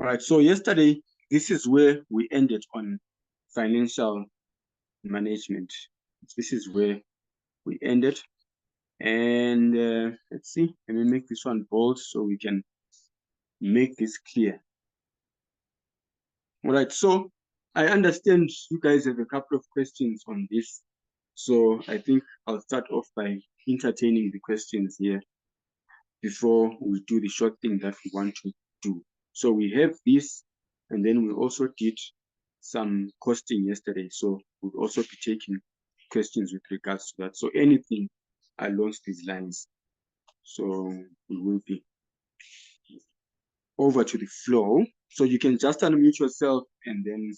All right, so yesterday, this is where we ended on financial management. This is where we ended. And let's see, let me make this one bold so we can make this clear. All right, so I understand you guys have a couple of questions on this. So I think I'll start off by entertaining the questions here before we do the short thing that we want to do. So we have this, and then we also did some costing yesterday. So we'll also be taking questions with regards to that. So anything along these lines. So we will be over to the flow. So you can just unmute yourself and then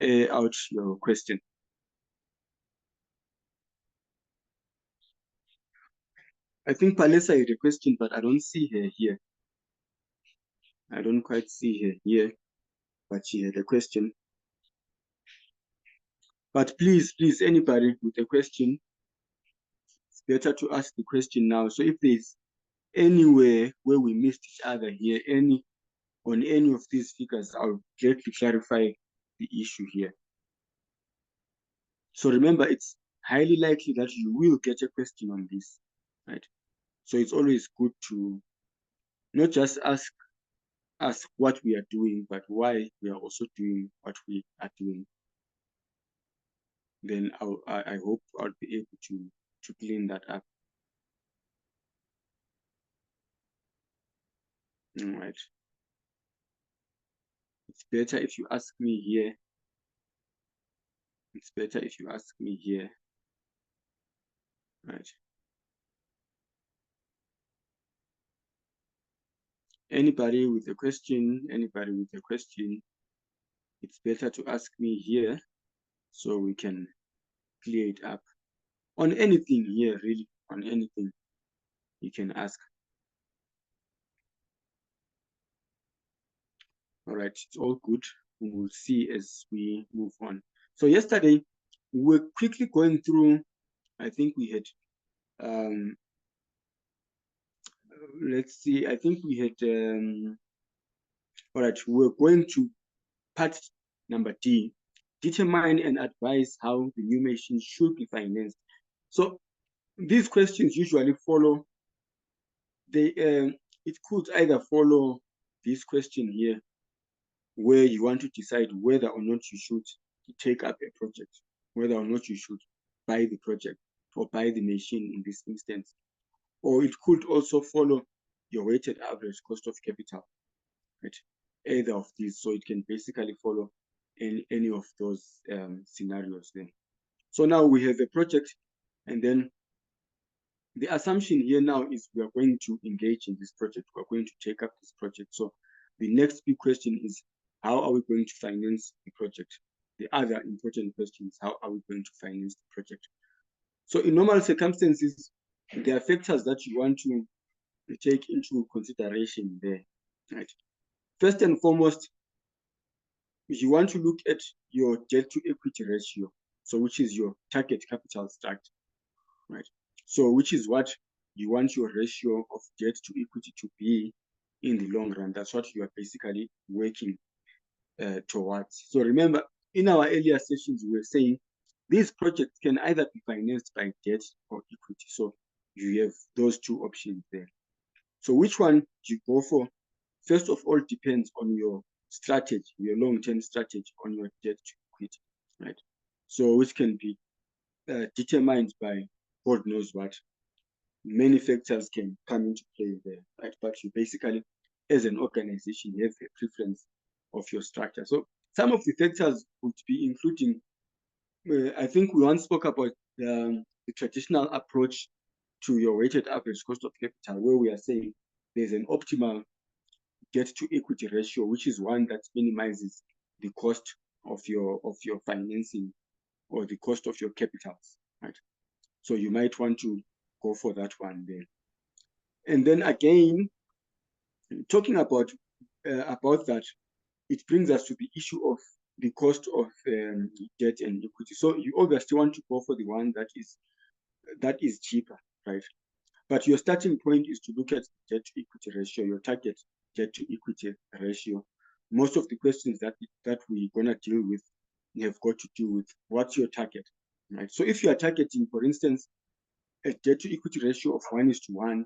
air out your question. I think Palesa had a question, but I don't see her here. I don't quite see her here, but she had a question. But please, anybody with a question, it's better to ask the question now. So if there's anywhere where we missed each other here, on any of these figures, I'll gladly clarify the issue here. So remember, it's highly likely that you will get a question on this, right? So it's always good to not just ask what we are doing, but why we are also doing what we are doing. Then I hope I'll be able to clean that up. All right. It's better if you ask me here. It's better if you ask me here. Right. Anybody with a question, it's better to ask me here so we can clear it up. On anything here, really, on anything you can ask. All right, it's all good. We will see as we move on. So yesterday, we were quickly going through, I think we had, let's see, I think we had, all right, we're going to part number D, determine and advise how the new machine should be financed. So these questions usually follow, it could either follow this question here, where you want to decide whether or not you should take up a project, whether or not you should buy the project or buy the machine in this instance. Or it could also follow your weighted average cost of capital, right? Either of these. So it can basically follow any of those scenarios then. So now we have a project, and then the assumption here now is we are going to engage in this project. We're going to take up this project. So the next big question is, how are we going to finance the project? The other important question is, how are we going to finance the project? So in normal circumstances, there are factors that you want to take into consideration there, right? First and foremost, you want to look at your debt to equity ratio, so which is your target capital structure, right? So which is what you want your ratio of debt to equity to be in the long run. That's what you are basically working towards. So remember, in our earlier sessions, we were saying these projects can either be financed by debt or equity. So you have those two options there. So which one you go for? First of all, depends on your strategy, your long-term strategy on your debt to equity, right? So which can be determined by God knows what. Many factors can come into play there, right? But you basically, as an organization, you have a preference of your structure. So some of the factors would be including, I think we once spoke about the traditional approach to your weighted average cost of capital, where we are saying there's an optimal debt to equity ratio, which is one that minimizes the cost of your financing or the cost of your capitals, right? So you might want to go for that one there. And then again, talking about that, it brings us to the issue of the cost of debt and equity. So you obviously want to go for the one that is cheaper, right? But your starting point is to look at debt to equity ratio, your target debt to equity ratio. Most of the questions that we're gonna deal with have got to do with what's your target, right? So if you are targeting, for instance, a debt to equity ratio of 1:1,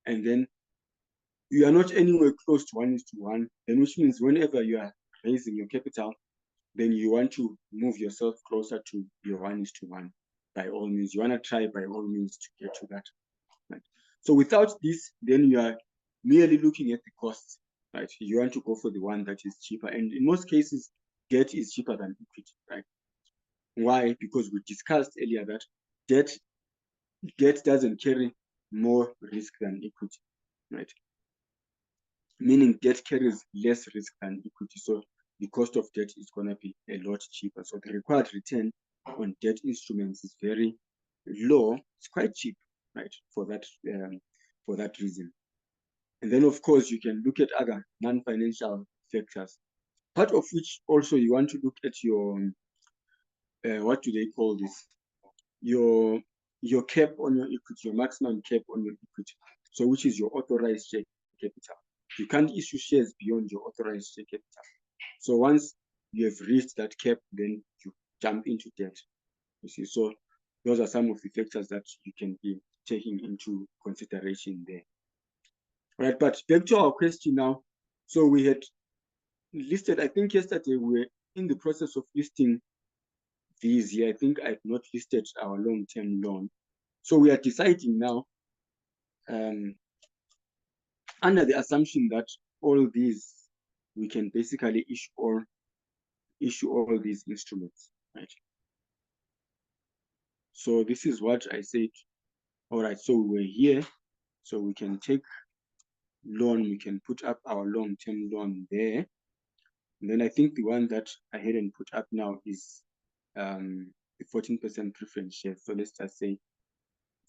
and then you are not anywhere close to 1:1, then which means whenever you are raising your capital, then you want to move yourself closer to your 1:1. By all means, you want to try by all means to get to that. Right? So without this, then you are merely looking at the costs. Right? You want to go for the one that is cheaper, and in most cases, debt is cheaper than equity. Right? Why? Because we discussed earlier that debt doesn't carry more risk than equity. Right? Meaning debt carries less risk than equity. So the cost of debt is going to be a lot cheaper. So the required return on debt instruments is very low. It's quite cheap, right? For that reason. And then, of course, you can look at other non-financial factors, part of which also you want to look at your, what do they call this? Your cap on your equity, your maximum cap on your equity. So which is your authorized share capital. You can't issue shares beyond your authorized share capital. So once you have reached that cap, then you jump into debt. You see, so those are some of the factors that you can be taking into consideration there. Right, but back to our question now. So we had listed, I think yesterday we were in the process of listing these here. I think I've not listed our long-term loan. So we are deciding now, under the assumption that all these, we can basically issue all these instruments, right? So this is what I said. All right, so we're here, so we can take loan, we can put up our long-term loan there. And then I think the one that I hadn't put up now is the 14% preference shares. So let's just say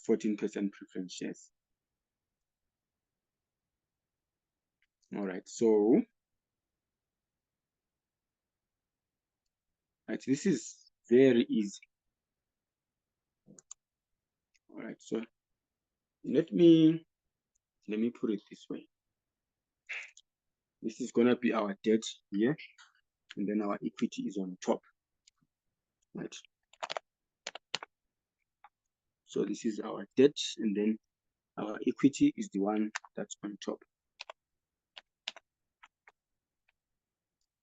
14% preference shares. All right, so right, this is very easy. All right, so let me put it this way. This is gonna be our debt here, and then our equity is on top, right? So this is our debt, and then our equity is the one that's on top,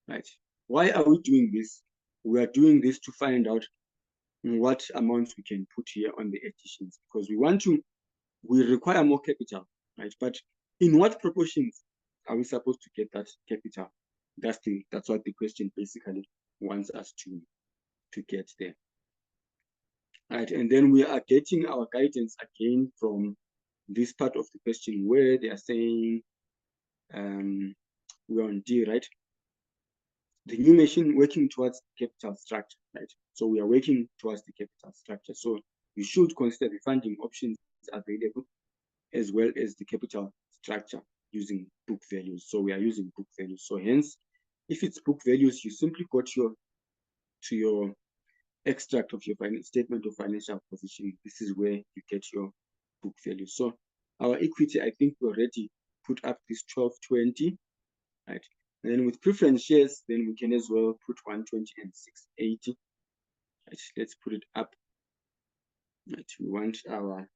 right? Why are we doing this? We are doing this to find out what amounts we can put here on the additions, because we require more capital, right? But in what proportions are we supposed to get that capital? That's what the question basically wants us to get there. Right, and then we are getting our guidance again from this part of the question where they are saying we're on D, right? The new machine working towards capital structure, right? So we are working towards the capital structure. So you should consider the funding options available as well as the capital structure using book values. So we are using book values. So hence, if it's book values, you simply go to your extract of your statement of financial position. This is where you get your book value. So our equity, I think we already put up this 1220, right? And then with preference shares, then we can as well put 120 and 680. Right, let's put it up. Right, we want our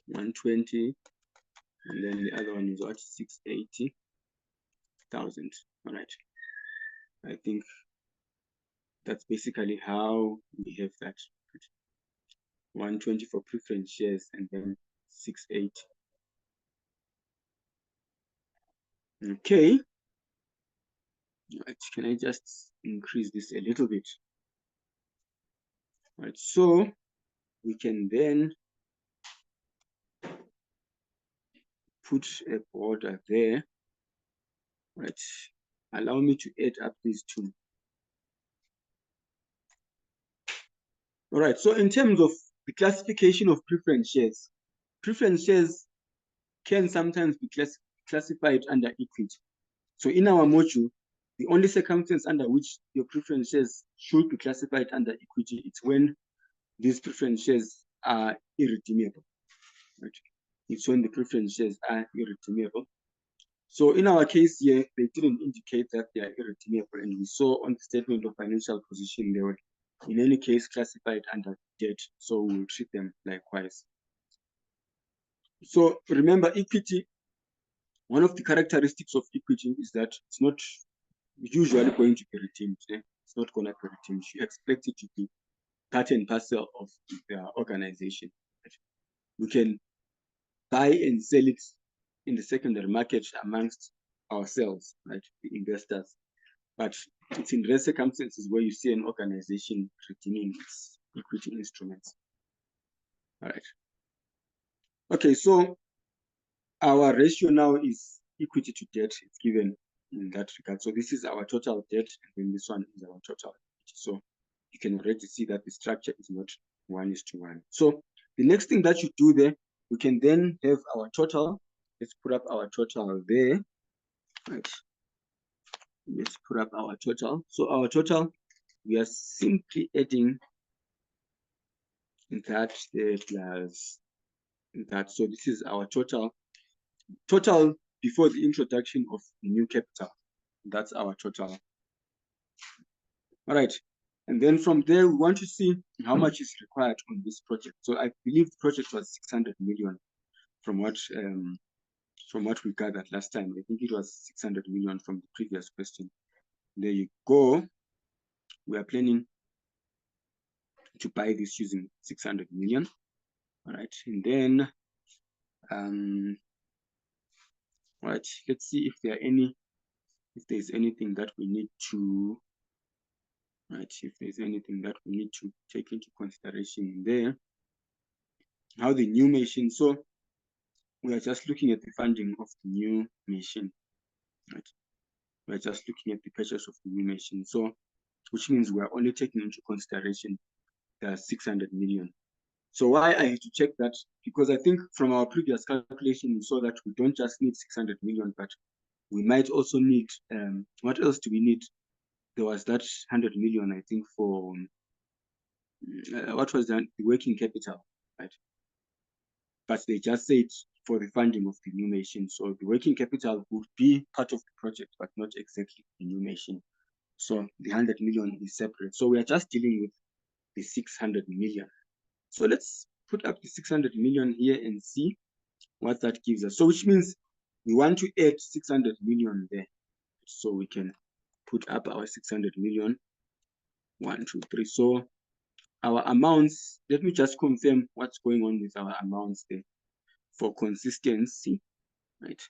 120, and then the other one is what, 680,000. All right, I think that's basically how we have that. 120 for preference shares and then 680. Okay. Right, can I just increase this a little bit? Right, so we can then put a border there. Right, allow me to add up these two. All right, so in terms of the classification of preference shares can sometimes be classified under equity. So in our module, the only circumstance under which your preference shares should be classified under equity, it's when these preference shares are irredeemable. Right? It's when the preference shares are irredeemable. So in our case here, they didn't indicate that they are irredeemable, and we saw on the statement of financial position they were in any case classified under debt, so we'll treat them likewise. So remember, equity, one of the characteristics of equity is that it's not usually going to be redeemed. It's not going to be redeemed. You expect it to be part and parcel of the organization. We can buy and sell it in the secondary market amongst ourselves, right, the investors. But it's in rare circumstances where you see an organization redeeming its equity instruments. All right. Okay, so our ratio now is equity to debt. It's given in that regard. So this is our total debt, and then this one is our total equity. So you can already see that the structure is not 1:1. So the next thing that you do there, we can then have our total. Let's put up our total there. Right. Let's put up our total. So our total, we are simply adding that there plus that. So this is our total. Total before the introduction of new capital. That's our total. All right. And then from there, we want to see how much is required on this project. So I believe the project was 600 million from what we gathered last time. I think it was 600 million from the previous question. There you go. We are planning to buy this using 600 million. All right. And then, all right, let's see if there's anything that we need to, right, if there's anything that we need to take into consideration there. How the new machine, so we are just looking at the funding of the new machine, right? We're just looking at the purchase of the new machine. So, which means we're only taking into consideration the 600 million. So why I had to check that, because I think from our previous calculation, we saw that we don't just need 600 million, but we might also need, what else do we need? There was that 100 million, I think, for, what was that? The working capital, right? But they just said for the funding of the new machine. So the working capital would be part of the project, but not exactly the new machine. So the 100 million is separate. So we are just dealing with the 600 million. So let's put up the 600 million here and see what that gives us. So which means we want to add 600 million there. So we can put up our 600 million. 1, 2, 3. So our amounts, let me just confirm what's going on with our amounts there for consistency, right?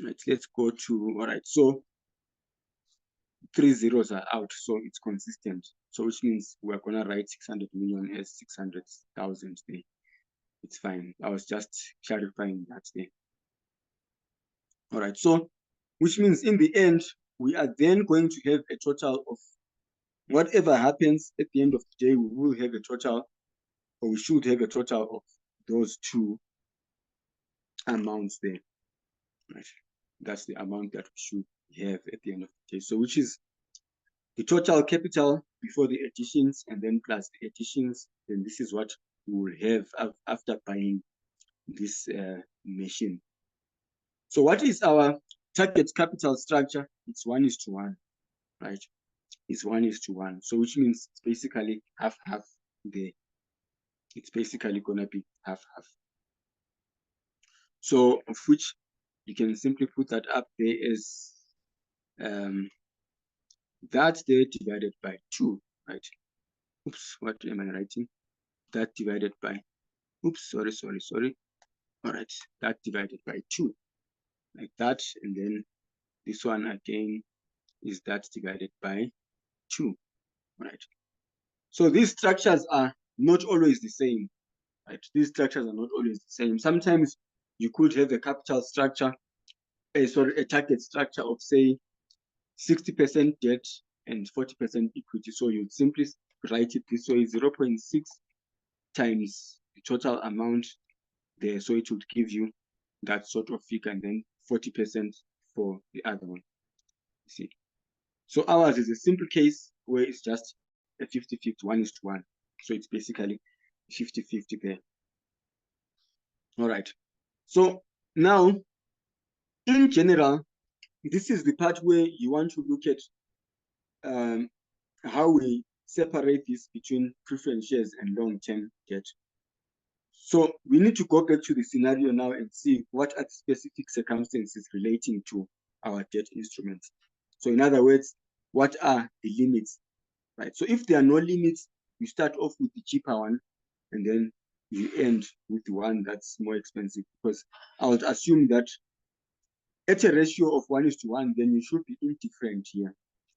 Right, let's go to, all right, so 3 zeros are out, so it's consistent. So which means we're gonna write 600 million as 600,000 there. It's fine. I was just clarifying that there. All right, so which means in the end, we are then going to have a total of whatever happens at the end of the day, we will have a total, or we should have a total of those two amounts there. Right. That's the amount that we should have at the end of the day. So which is the total capital before the additions, and then plus the additions, then this is what we will have after buying this machine. So what is our target capital structure? It's 1:1, right? It's 1:1. So which means it's basically half there. It's basically gonna be half. So of which you can simply put that up there as that there divided by 2, right? Oops, what am I writing? That divided by, oops, sorry. All right, that divided by 2, like that. And then this one again is that divided by 2, right? So these structures are not always the same, right? These structures are not always the same. Sometimes you could have a capital structure, a target structure of say 60% debt and 40% equity. So you'd simply write it this way: 0.6 times the total amount there. So it would give you that sort of figure, and then 40% for the other one. You see. So ours is a simple case where it's just a 50-50, 1:1. So it's basically 50-50 there. All right. So now in general, this is the part where you want to look at how we separate this between preference shares and long-term debt. So we need to go back to the scenario now and see what are the specific circumstances relating to our debt instruments. So in other words, what are the limits, right? So if there are no limits, you start off with the cheaper one, and then you end with the one that's more expensive, because I would assume that at a ratio of 1:1, then you should be indifferent here,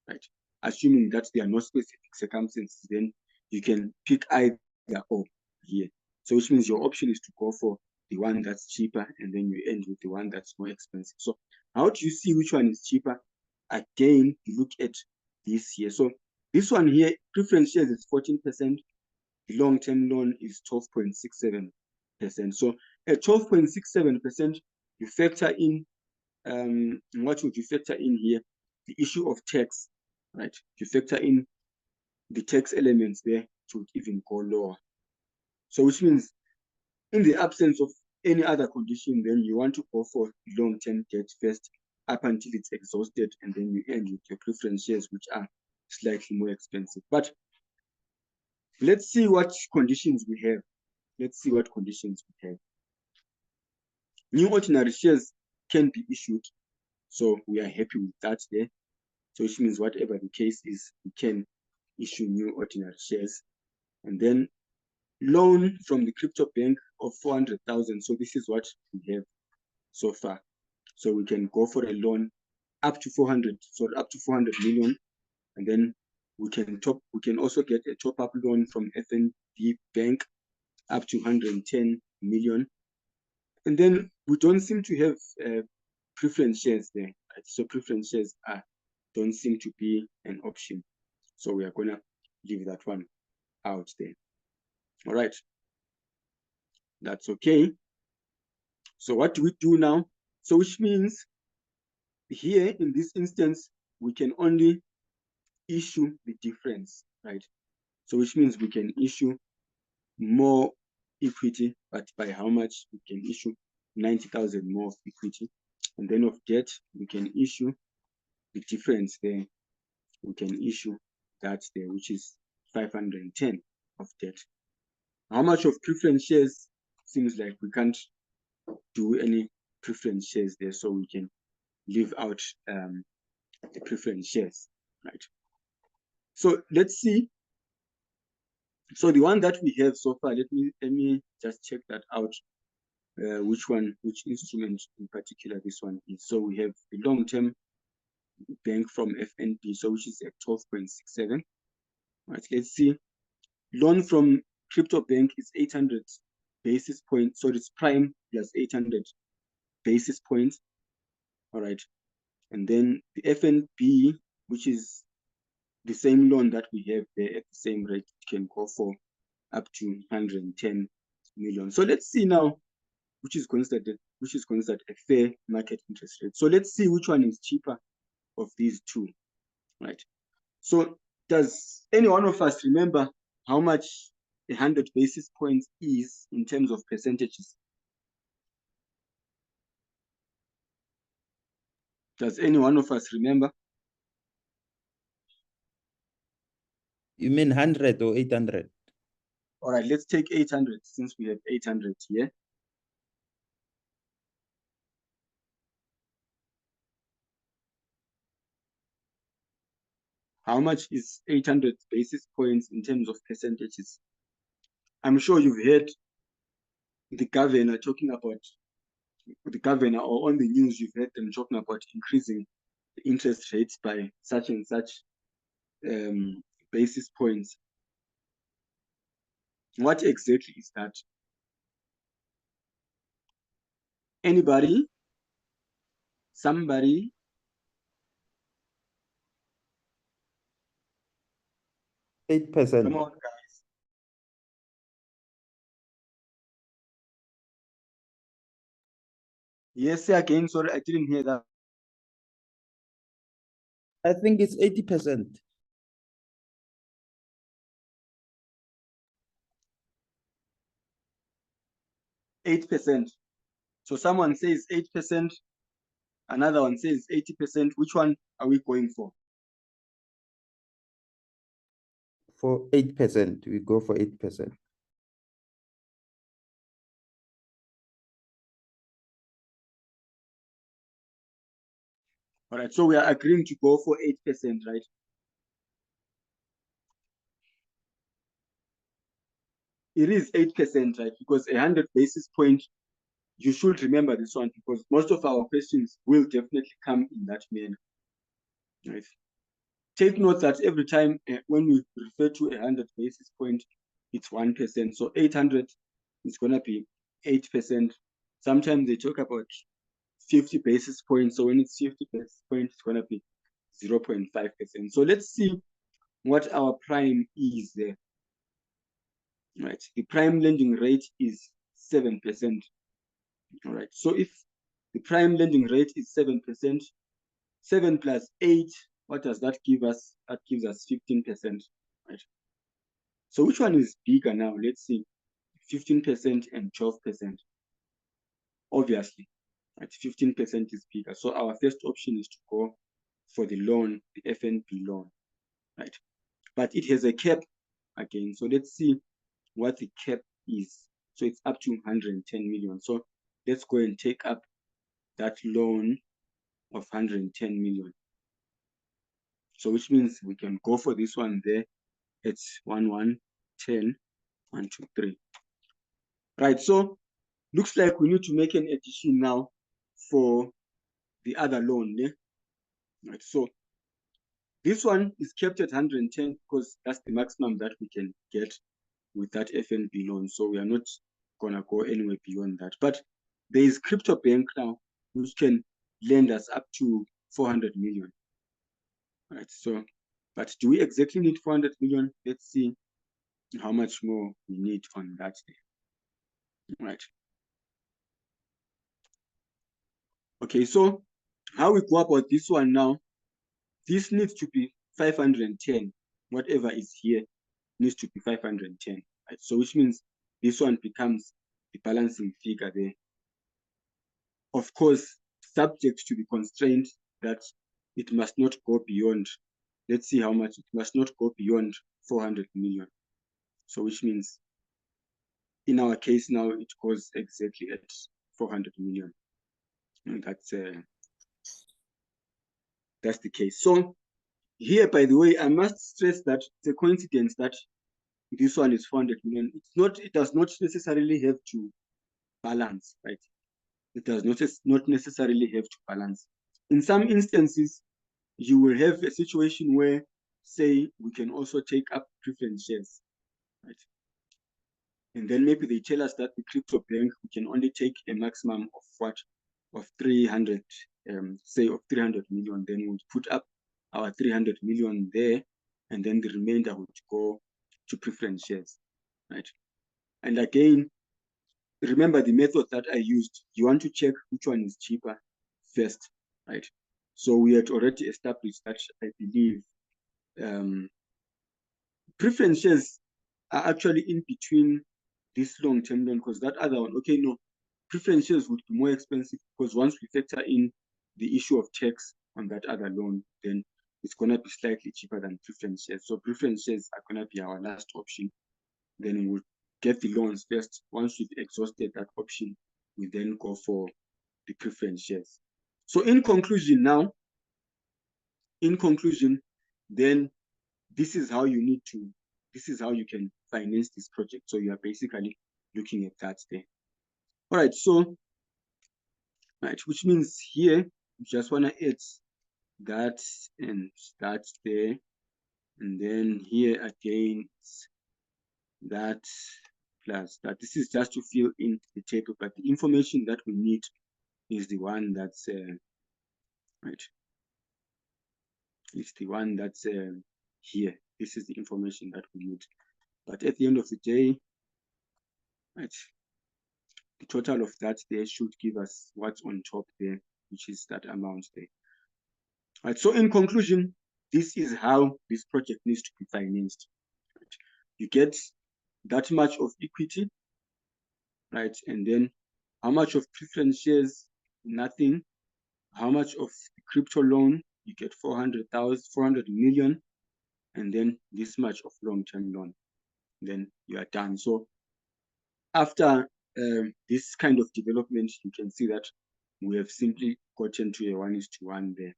right? Assuming that there are no specific circumstances, then you can pick either or here. So which means your option is to go for the one that's cheaper, and then you end with the one that's more expensive. So how do you see which one is cheaper? Again, you look at this here. So this one here, preference shares is 14%. The long-term loan is 12.67%. So at 12.67%, you factor in what would you factor in here? The issue of tax, right? You factor in the tax elements there to even go lower. So which means in the absence of any other condition, then you want to go for long-term debt first up until it's exhausted, and then you end with your preference shares, which are slightly more expensive. But let's see what conditions we have. Let's see what conditions we have. New ordinary shares can be issued, so we are happy with that there. So which means whatever the case is, we can issue new ordinary shares. And then loan from the crypto bank of 400,000. So this is what we have so far. So we can go for a loan up to 400 million, and then we can also get a top-up loan from FNB Bank up to 110 million. And then we don't seem to have preference shares there. Right? So preference shares don't seem to be an option. So we are gonna leave that one out there. All right. That's okay. So what do we do now? So which means here in this instance, we can only issue the difference, right? So which means we can issue more equity, but by how much? We can issue 90,000 more of equity. And then of debt, we can issue the difference there. We can issue that there, which is 510 of debt. How much of preference shares? Seems like we can't do any preference shares there, so we can leave out the preference shares, right? So let's see. So the one that we have so far, let me just check that out. Which instrument in particular this one is. So we have the long-term bank from FNB, so which is at 12.67. Right, let's see. Loan from crypto bank is 800 basis points. So it's prime plus 800 basis points. All right. And then the FNB, which is the same loan that we have there at the same rate, can go for up to 110 million. So let's see now which is considered a fair market interest rate. So let's see which one is cheaper of these two, right? So does any one of us remember how much 100 basis points is in terms of percentages? Does any one of us remember? You mean 100 or 800? All right, let's take 800 since we have 800 here. How much is 800 basis points in terms of percentages? I'm sure you've heard the governor talking about, the governor, or on the news, you've heard them talking about increasing the interest rates by such and such basis points. What exactly is that? Anybody? Somebody? 8%. Come on, guys. Yes, say again. Sorry, I didn't hear that. I think it's 80%. 8%. So someone says 8%. Another one says 80%. Which one are we going for? For 8%, we go for 8%. All right, so we are agreeing to go for 8%, right? It is 8%, right? Because 100 basis point, you should remember this one because most of our questions will definitely come in that manner, right? Take note that every time when we refer to 100 basis point, it's 1%. So 800 is going to be 8%. Sometimes they talk about 50 basis points. So when it's 50 basis points, it's going to be 0.5%. So let's see what our prime is there. Right. The prime lending rate is 7%. All right. So if the prime lending rate is 7%, 7 plus 8, what does that give us? That gives us 15%. Right. So which one is bigger now? Let's see. 15% and 12%. Obviously, right? 15% is bigger. So our first option is to go for the loan, the FNB loan, right? But it has a cap again. So let's see what the cap is. So it's up to 110 million. So let's go and take up that loan of 110 million. So which means we can go for this one there. It's 1, 1, 10, 1, 2, 3. Right, so looks like we need to make an addition now for the other loan. Yeah? Right, so this one is kept at 110 because that's the maximum that we can get with that FNB loan. So we are not gonna go anywhere beyond that. But there is Crypto Bank now, which can lend us up to 400 million. Right. So, but do we exactly need 400 million? Let's see how much more we need on that day. Right. Okay, so how we go about this one now, this needs to be 510. Whatever is here needs to be 510. Right? So which means this one becomes the balancing figure there. Of course, subject to the constraint that it must not go beyond, let's see how much, it must not go beyond 400 million. So which means in our case now, it goes exactly at 400 million. And that's the case. So here, by the way, I must stress that it's a coincidence that this one is 400 million. It does not necessarily have to balance, right? It does not necessarily have to balance. In some instances, you will have a situation where, say, we can also take up preference shares, right? And then maybe they tell us that the crypto bank, we can only take a maximum of what? Of 300, say of 300 million. Then we'll put up our 300 million there, and then the remainder would go to preference shares, right? And again, remember the method that I used. You want to check which one is cheaper first, right? So we had already established that, I believe, preference shares are actually in between this long-term loan, because that other one, okay, no, preference shares would be more expensive because once we factor in the issue of tax on that other loan, then it's going to be slightly cheaper than preference shares. So preference shares are going to be our last option. Then we'll get the loans first. Once we've exhausted that option, we then go for the preference shares. So in conclusion, then this is how you can finance this project. So you are basically looking at that there. All right, so, right, which means here, you just want to add that and that there. And then here again, that plus that. This is just to fill in the table, but the information that we need is the one that's, right. It's the one that's here. This is the information that we need. But at the end of the day, right, the total of that there should give us what's on top there, which is that amount there. Right, so in conclusion, this is how this project needs to be financed. Right? You get that much of equity, right? And then how much of preference shares? Nothing, how much of the crypto loan, you get 400 million, and then this much of long-term loan, then you are done. So after this kind of development, you can see that we have simply gotten to a 1:1 there.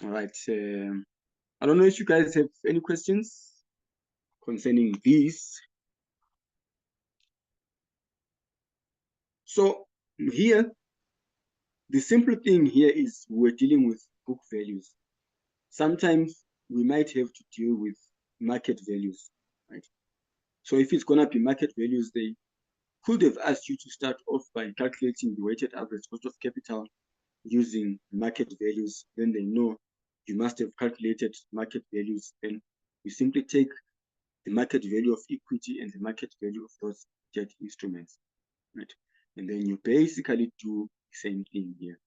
All right. I don't know if you guys have any questions concerning this. So here, the simple thing here is we're dealing with book values. Sometimes we might have to deal with market values, right? So if it's gonna be market values, they could have asked you to start off by calculating the weighted average cost of capital using market values. Then they know you must have calculated market values. Then you simply take the market value of equity and the market value of those debt instruments, right? And then you basically do the same thing here.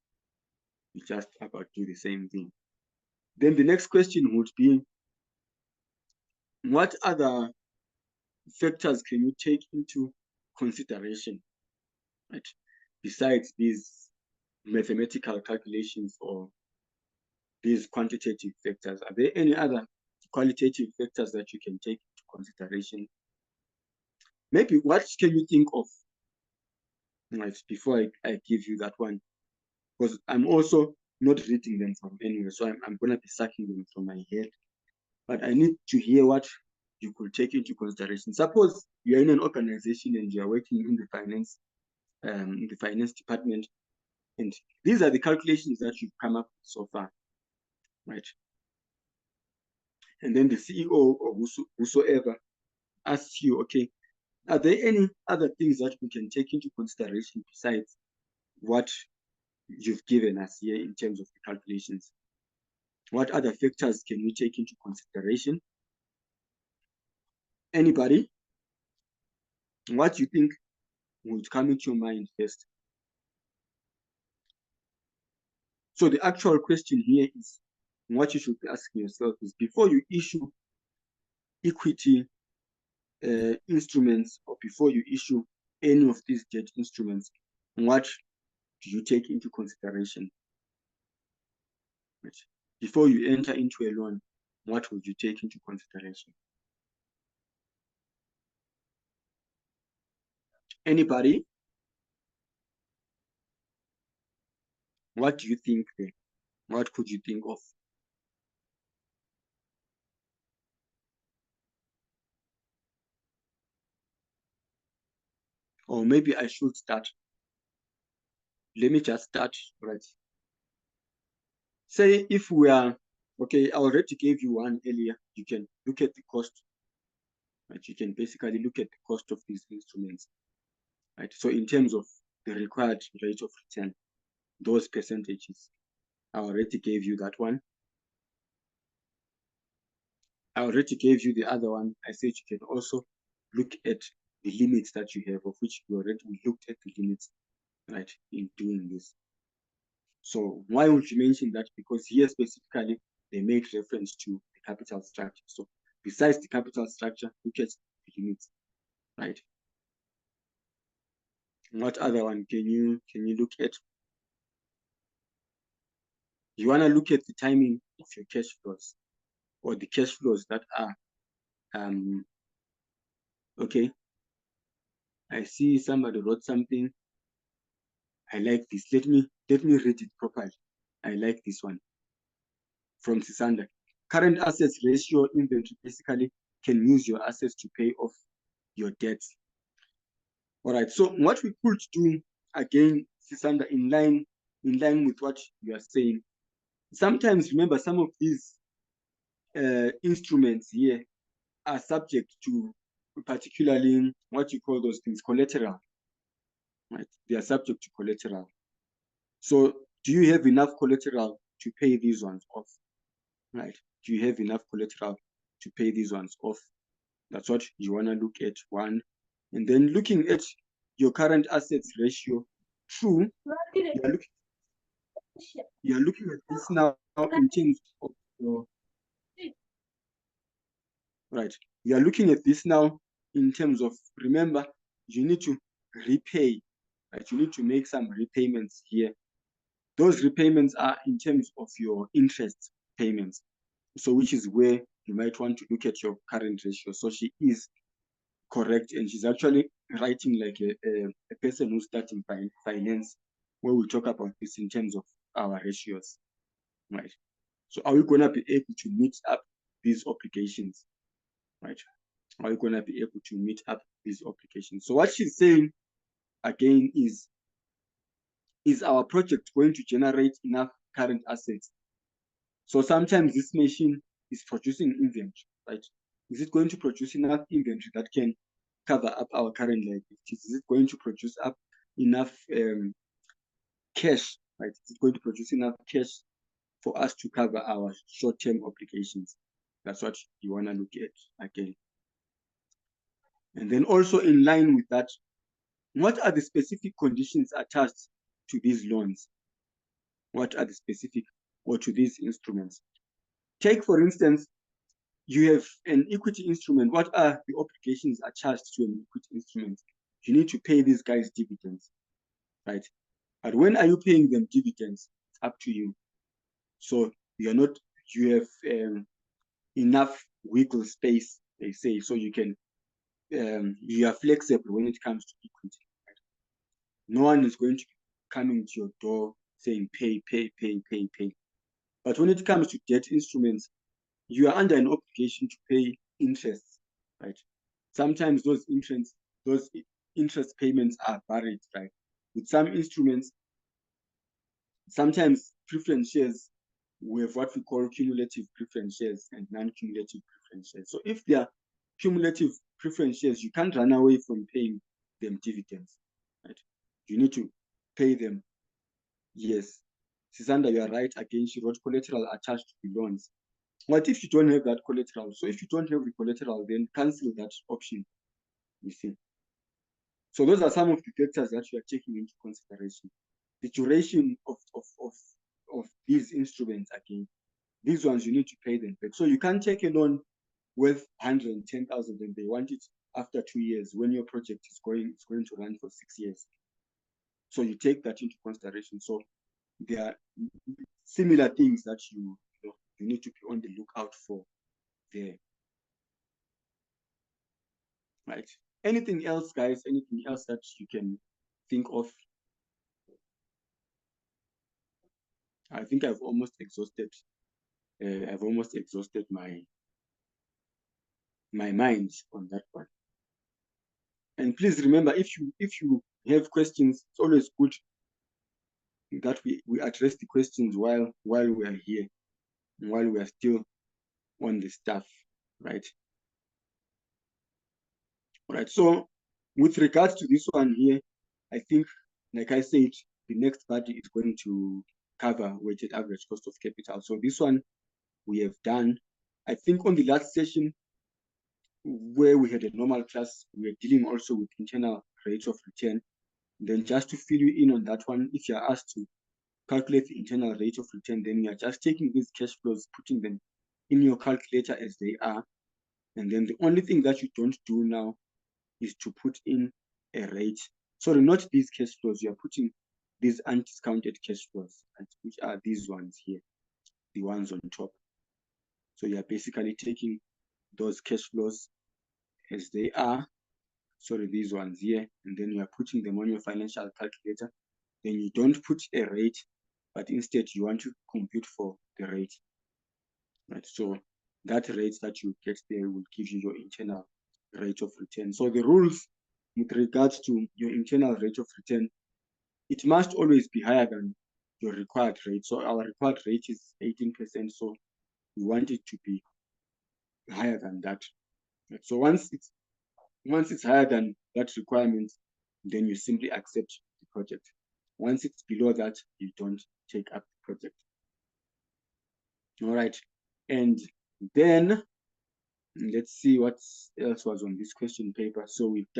You just about do the same thing. Then the next question would be, what other factors can you take into consideration, right? Besides these mathematical calculations or these quantitative factors, are there any other qualitative factors that you can take into consideration? Maybe what can you think of, right, before I give you that one? Because I'm also not reading them from anywhere, so I'm going to be sucking them from my head. But I need to hear what you could take into consideration. Suppose you're in an organization and you're working in the finance department, and these are the calculations that you've come up with so far, right? And then the CEO or whosoever asks you, okay, are there any other things that we can take into consideration besides what you've given us here in terms of the calculations? What other factors can we take into consideration? Anybody? What do you think would come into your mind first? So the actual question here is, what you should be asking yourself is, before you issue equity instruments, or before you issue any of these debt instruments, what do you take into consideration? Right. Before you enter into a loan, what would you take into consideration? Anybody? What do you think there? What could you think of? Or maybe I should start. Let me just start, right? Say if we are, okay, I already gave you one earlier. You can look at the cost, right? You can basically look at the cost of these instruments, right? So in terms of the required rate of return, those percentages, I already gave you that one. I already gave you the other one. I said you can also look at the limits that you have, of which we looked at the limits, right, in doing this. So why would you mention that? Because here specifically, they make reference to the capital structure. So besides the capital structure, look at the limits, right? What other one can you look at? You want to look at the timing of your cash flows, or the cash flows that are okay. I see somebody wrote something. I like this. Let me read it properly. I like this one from Sisanda. Current assets ratio inventory basically can use your assets to pay off your debts. All right. So what we could do again, Sisanda, in line with what you are saying. Sometimes remember some of these instruments here are subject to particularly what you call those things, collateral. Right? They are subject to collateral. So do you have enough collateral to pay these ones off? Right? Do you have enough collateral to pay these ones off? That's what you want to look at, one. And then looking at your current assets ratio, true, you're looking at this now in terms of your, right, you're looking at this now in terms of, remember, you need to repay, right? You need to make some repayments here. Those repayments are in terms of your interest payments. So which is where you might want to look at your current ratio. So she is correct, and she's actually writing like a person who's starting finance, where we talk about this in terms of our ratios, right? So are we gonna be able to meet up these obligations, right? Are we gonna be able to meet up these obligations? So what she's saying again is our project going to generate enough current assets? So sometimes this machine is producing inventory, right? Is it going to produce enough inventory that can cover up our current liabilities? Is it going to produce up enough cash, right? Is it going to produce enough cash for us to cover our short-term obligations? That's what you want to look at again. And then also in line with that, what are the specific conditions attached to these loans? What are the specific, or to these instruments? Take, for instance, you have an equity instrument. What are the obligations attached to an equity instrument? You need to pay these guys dividends, right? But when are you paying them dividends? It's up to you. So you have enough wiggle space, they say, so you can, you are flexible when it comes to equity. Right? No one is going to be coming to your door saying pay. But when it comes to debt instruments, you are under an obligation to pay interest, right? Sometimes those interest payments are varied, right? With some instruments, sometimes preference shares, we have what we call cumulative preference shares and non-cumulative preference shares. So if they are cumulative preference shares, you can't run away from paying them dividends, right? You need to pay them. Yes, Sisanda, you are right. Again, she wrote collateral attached to the loans. What if you don't have that collateral? So if you don't have the collateral, then cancel that option, you see. So those are some of the factors that you are taking into consideration. The duration of these instruments, again, these ones you need to pay them back. So you can't take a loan worth 110,000 and they want it after 2 years when your project is going to run for 6 years. So you take that into consideration. So there are similar things that you need to be on the lookout for there. Right. Anything else, guys? Anything else that you can think of? I think I've almost exhausted. my mind on that one. And please remember, if you have questions, it's always good that we address the questions while we are here, while we are still on the stuff, right? All right. So with regards to this one here, I think, like I said, the next body is going to cover weighted average cost of capital. So this one we have done. I think on the last session where we had a normal class, we were dealing also with internal rate of return. Then just to fill you in on that one, if you are asked to calculate the internal rate of return, then you are just taking these cash flows, putting them in your calculator as they are. And then the only thing that you don't do now is to put in a rate. Sorry, not these cash flows. You are putting these undiscounted cash flows, which are these ones here, the ones on top. So you are basically taking those cash flows as they are. Sorry, these ones here, and then you are putting them on your financial calculator. Then you don't put a rate, but instead you want to compute for the rate, right? So that rate that you get there will give you your internal rate of return. So the rules with regards to your internal rate of return, it must always be higher than your required rate. So our required rate is 18%, so we want it to be higher than that. Right? So once it's higher than that requirement, then you simply accept the project. Once it's below that, you don't take up the project. All right. And then let's see what else was on this question paper. So we've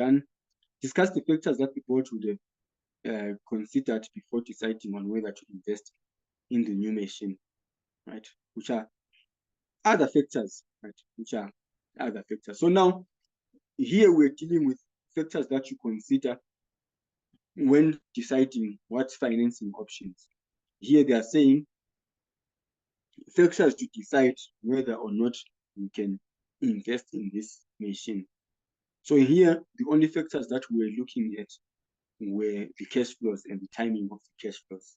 discussed the factors that the board would have considered before deciding on whether to invest in the new machine, right? Which are other factors, right? So now here we're dealing with factors that you consider when deciding what financing options here they are saying factors to decide whether or not you can invest in this machine. So here, the only factors that we're looking at were the cash flows and the timing of the cash flows.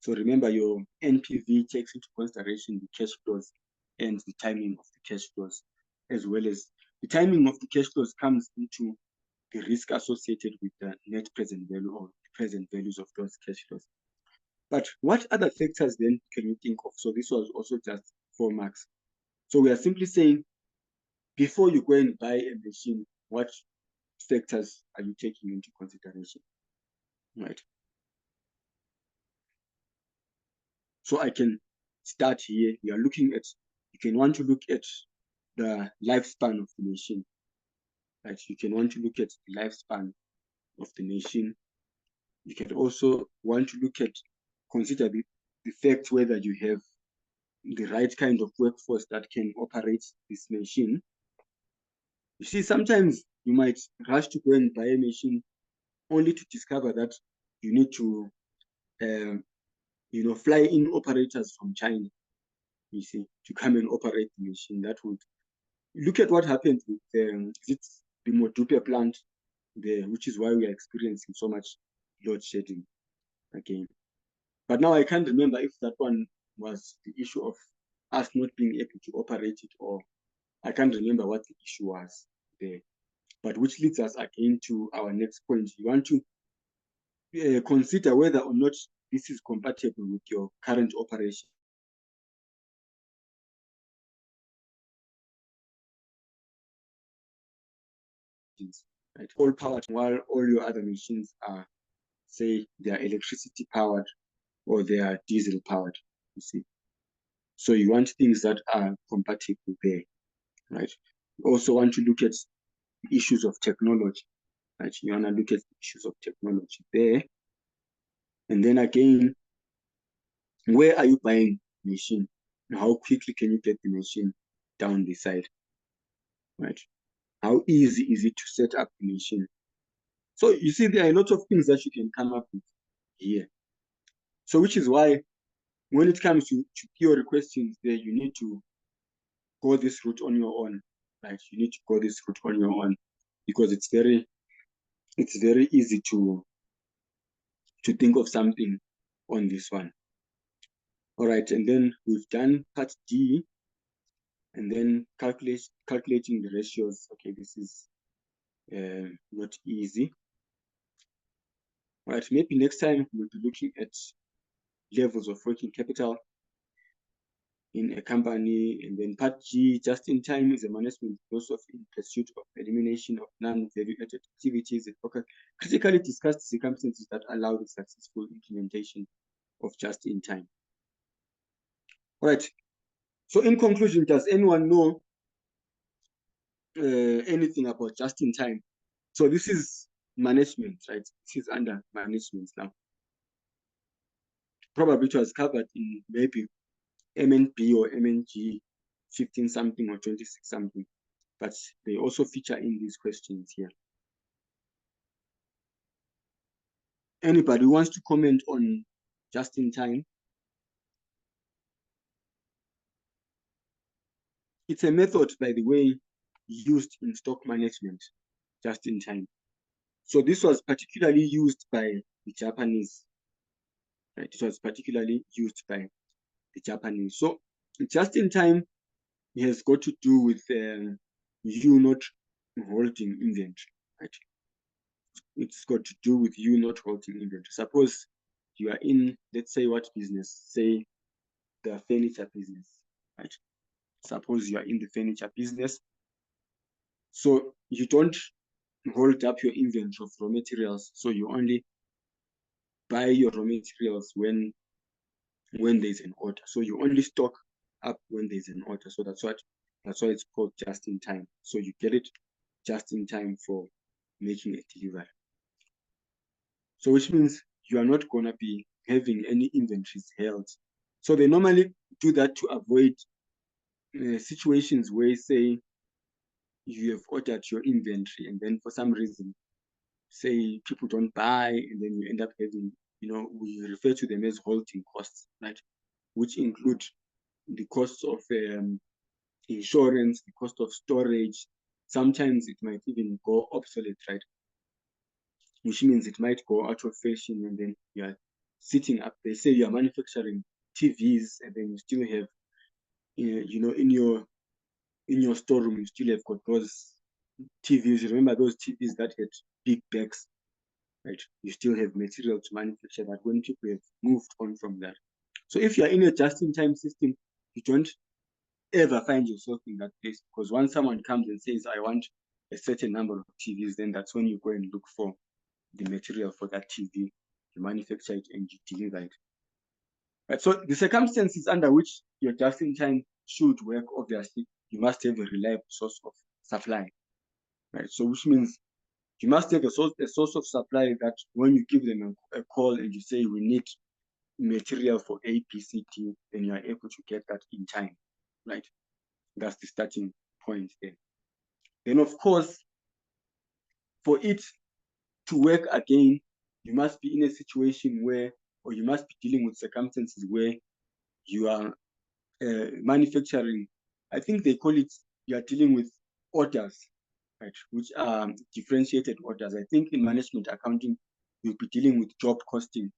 So remember, your NPV takes into consideration the cash flows and the timing of the cash flows, as well as the timing of the cash flows comes into the risk associated with the net present value or the present values of those cash flows. But what other factors then can you think of? So this was also just 4 marks. So we are simply saying, before you go and buy a machine, what factors are you taking into consideration? Right. So I can start here. You are looking at, you can want to look at the lifespan of the machine. Right. You can want to look at the lifespan of the machine. You can also want to look at, consider the fact whether you have the right kind of workforce that can operate this machine. You see, sometimes you might rush to go and buy a machine only to discover that you need to, fly in operators from China, you see, to come and operate the machine. That would, look at what happened with the Modupe plant there, which is why we are experiencing so much load shedding again. But now I can't remember if that one was the issue of us not being able to operate it, or I can't remember what the issue was there. But which leads us again to our next point. You want to consider whether or not this is compatible with your current operation. Right? All powered while all your other machines are, say, they are electricity powered or they are diesel powered, you see. So you want things that are compatible there, right? You also want to look at issues of technology, right? You want to look at issues of technology there. And then again, where are you buying the machine? How quickly can you get the machine down the side, right? How easy is it to set up the machine? So you see, there are a lot of things that you can come up with here. So which is why when it comes to theory questions there, you need to go this route on your own, right? You need to go this route on your own because it's very easy to think of something on this one. All right, and then we've done part D, and then calculating the ratios. Okay, this is not easy. All right, maybe next time we'll be looking at levels of working capital in a company. And then part G, just in time, is a management philosophy in pursuit of elimination of non-value-added activities and critically discuss the circumstances that allow the successful implementation of just in time. All right. So in conclusion, does anyone know anything about just in time? So this is management, right? This is under management now. Probably it was covered in maybe MNP or MNG 15 something or 26 something, but they also feature in these questions here. Anybody who wants to comment on just in time? It's a method, by the way, used in stock management, just in time. So this was particularly used by the Japanese. Right? It was particularly used by the Japanese. So just in time has got to do with you not holding inventory, right? It's got to do with you not holding inventory. Suppose you are in, let's say, what business? Say the furniture business, right? Suppose you are in the furniture business. So you don't hold up your inventory of raw materials. So you only buy your raw materials when there's an order. So you only stock up when there's an order. So that's why it's called just in time. So you get it just in time for making a delivery. So which means you are not gonna be having any inventories held. So they normally do that to avoid situations where, say, you have ordered your inventory and then for some reason say people don't buy, and then you end up having, we refer to them as holding costs, right? Which include the costs of insurance, the cost of storage. Sometimes it might even go obsolete, right? Which means it might go out of fashion, and then you are sitting up. They say you are manufacturing TVs, and then you still have, in your storeroom, you still have got those TVs. Remember those TVs that had big backs, right? You still have material to manufacture that when people have moved on from that. So if you're in a just-in-time system, you don't ever find yourself in that place, because once someone comes and says, I want a certain number of TVs, then that's when you go and look for the material for that TV, you manufacture it, and you deliver it. Right? So the circumstances under which your just-in-time should work, obviously, you must have a reliable source of supply. Right? So which means you must have a source of supply that when you give them a call and you say, we need material for A, B, C, D, then you are able to get that in time, right? That's the starting point there. Then, of course, for it to work again, you must be in a situation where, or you must be dealing with circumstances where you are manufacturing, I think they call it, you are dealing with orders, right, which are differentiated orders. I think in management accounting, you'll be dealing with job costing,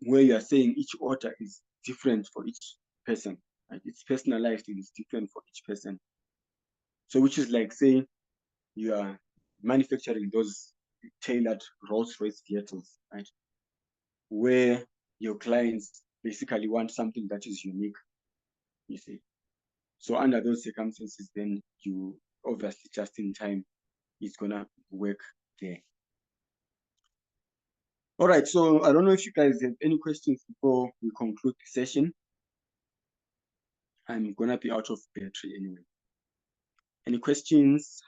where you are saying each order is different for each person, right? It's personalized and it's different for each person. So which is like saying you are manufacturing those tailored Rolls-Royce vehicles, right? Where your clients basically want something that is unique, you see. So under those circumstances, then you obviously just in time is gonna work there. All right, so I don't know if you guys have any questions before we conclude the session. I'm gonna be out of battery anyway. Any questions?